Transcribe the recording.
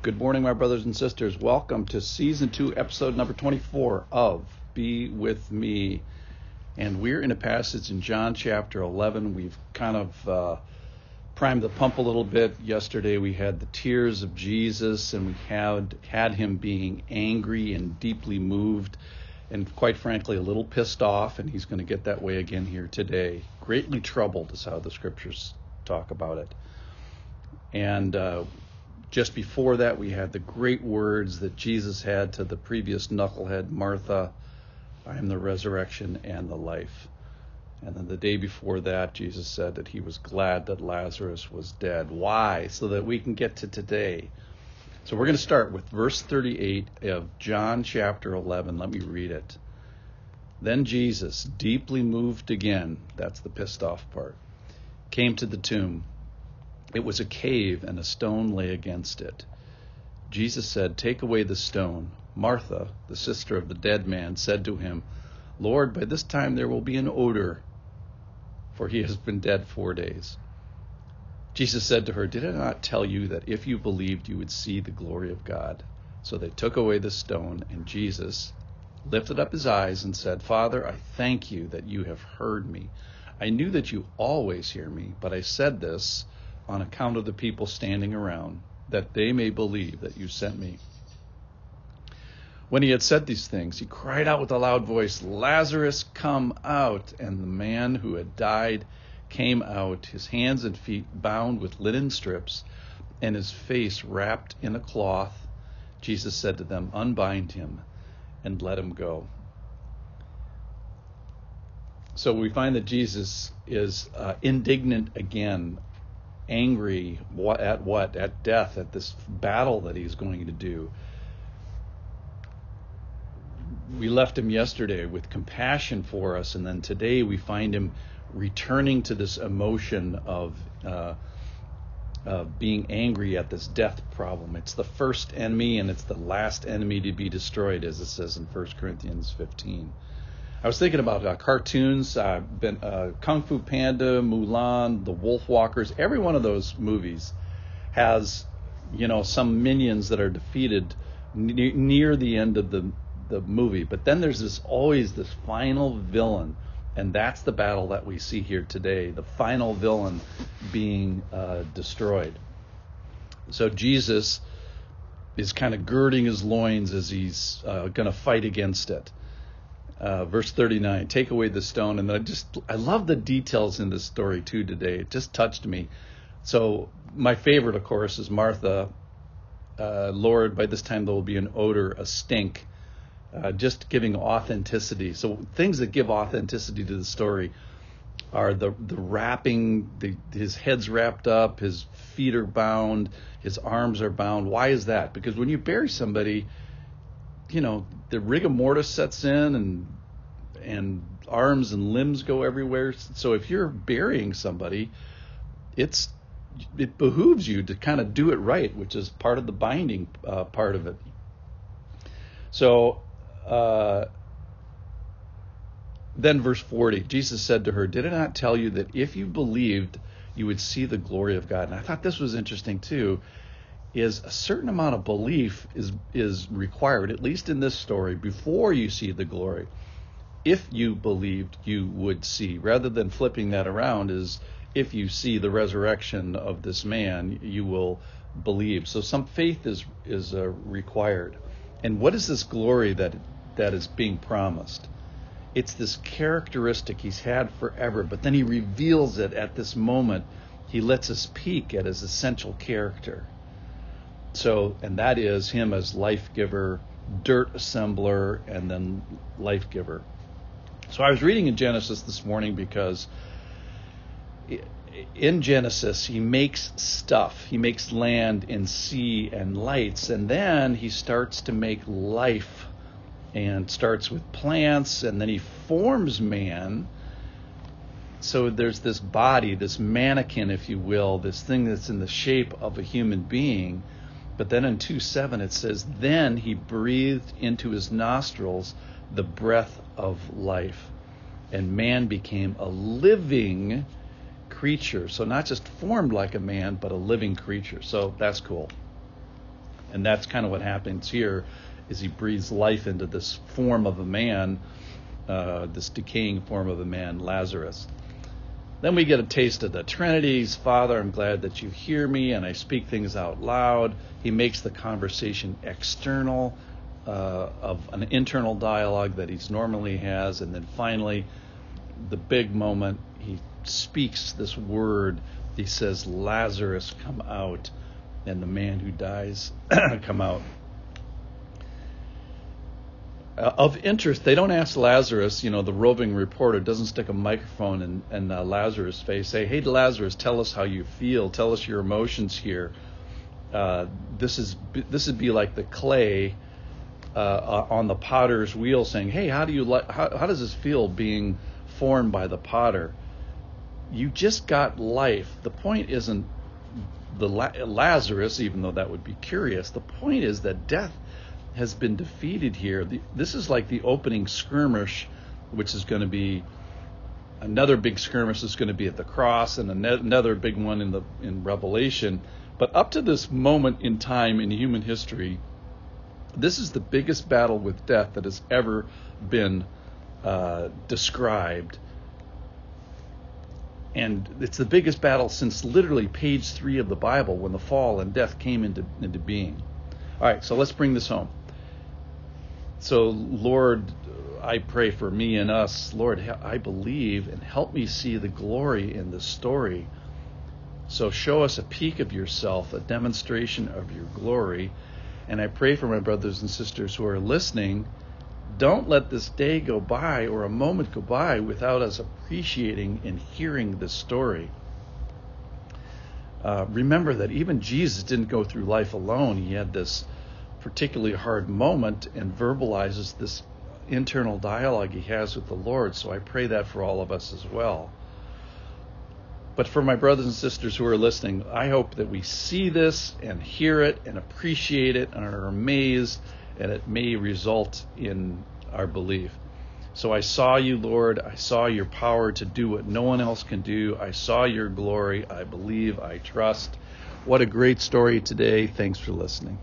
Good morning, my brothers and sisters. Welcome to Season 2, Episode number 24 of Be With Me. And we're in a passage in John chapter 11. We've kind of primed the pump a little bit. Yesterday we had the tears of Jesus, and we had him being angry and deeply moved, and quite frankly a little pissed off, and he's going to get that way again here today. Greatly troubled is how the scriptures talk about it. And just before that, we had the great words that Jesus had to the previous knucklehead, Martha, I am the resurrection and the life. And then the day before that, Jesus said that he was glad that Lazarus was dead. Why? So that we can get to today. So we're going to start with verse 38 of John chapter 11. Let me read it. Then Jesus, deeply moved again, that's the pissed off part, came to the tomb. It was a cave, and a stone lay against it. Jesus said, "Take away the stone." Martha, the sister of the dead man, said to him, "Lord, by this time there will be an odor, for he has been dead 4 days." Jesus said to her, "Did I not tell you that if you believed you would see the glory of God?" So they took away the stone, and Jesus lifted up his eyes and said, "Father, I thank you that you have heard me. I knew that you always hear me, but I said this on account of the people standing around, that they may believe that you sent me." When he had said these things, he cried out with a loud voice, "Lazarus, come out!" And the man who had died came out, his hands and feet bound with linen strips, and his face wrapped in a cloth. Jesus said to them, "Unbind him and let him go." So we find that Jesus is indignant again, angry at what? At death, at this battle that he's going to do. We left him yesterday with compassion for us, and then today we find him returning to this emotion of being angry at this death problem. It's the first enemy, and it's the last enemy to be destroyed, as it says in 1 Corinthians 15. I was thinking about cartoons, Kung Fu Panda, Mulan, The Wolf Walkers. Every one of those movies has, some minions that are defeated near the end of the movie. But then there's always this final villain, and that's the battle that we see here today, the final villain being destroyed. So Jesus is kind of girding his loins as he's going to fight against it. Verse 39, take away the stone. And I love the details in this story too today. It just touched me. So my favorite, of course, is Martha. Lord, by this time there will be an odor, a stink, just giving authenticity. So things that give authenticity to the story are the wrapping, his head's wrapped up, his feet are bound, his arms are bound. Why is that? Because when you bury somebody, the rigor mortis sets in, and arms and limbs go everywhere. So if you're burying somebody, it behooves you to kind of do it right, which is part of the binding part of it. So then verse 40, Jesus said to her, "Did I not tell you that if you believed, you would see the glory of God?" And I thought this was interesting too. Is a certain amount of belief is required, at least in this story, before you see the glory. If you believed, you would see. Rather than flipping that around, is if you see the resurrection of this man, you will believe. So some faith is required. And what is this glory that is being promised? It's this characteristic he's had forever, but then he reveals it at this moment. He lets us peek at his essential character. So, and that is him as life giver, dirt assembler, and then life giver. So I was reading in Genesis this morning because in Genesis he makes stuff. He makes land and sea and lights, and then he starts to make life, and starts with plants, and then he forms man. So there's this body, this mannequin, if you will, this thing that's in the shape of a human being. But then in 2:7 it says, "Then he breathed into his nostrils the breath of life, and man became a living creature." So not just formed like a man, but a living creature. So that's cool. And that's kind of what happens here, is he breathes life into this form of a man, this decaying form of a man, Lazarus. Then we get a taste of the Trinities. Father, I'm glad that you hear me and I speak things out loud. He makes the conversation external of an internal dialogue that he normally has. And then finally, the big moment, he speaks this word. He says, Lazarus, come out. And the man who dies come out. Of interest, they don't ask Lazarus, the roving reporter doesn't stick a microphone in Lazarus' face, say, hey, Lazarus, tell us how you feel, tell us your emotions here. This would be like the clay on the potter's wheel saying, hey, how does this feel being formed by the potter? You just got life. The point isn't the Lazarus, even though that would be curious. The point is that death has been defeated here. This is like the opening skirmish, which is going to be another big skirmish is going to be at the cross, and another big one in Revelation. But up to this moment in time in human history, this is the biggest battle with death that has ever been described. And it's the biggest battle since literally page 3 of the Bible, when the fall and death came into being. All right, so let's bring this home. So, Lord, I pray for me and us. Lord, I believe, and help me see the glory in this story. So show us a peek of yourself, a demonstration of your glory. And I pray for my brothers and sisters who are listening. Don't let this day go by or a moment go by without us appreciating and hearing this story. Remember that even Jesus didn't go through life alone. He had this particularly hard moment and verbalizes this internal dialogue he has with the Lord. So I pray that for all of us as well. But for my brothers and sisters who are listening, I hope that we see this and hear it and appreciate it and are amazed, and it may result in our belief. So I saw you, Lord. I saw your power to do what no one else can do. I saw your glory. I believe. I trust. What a great story today. Thanks for listening.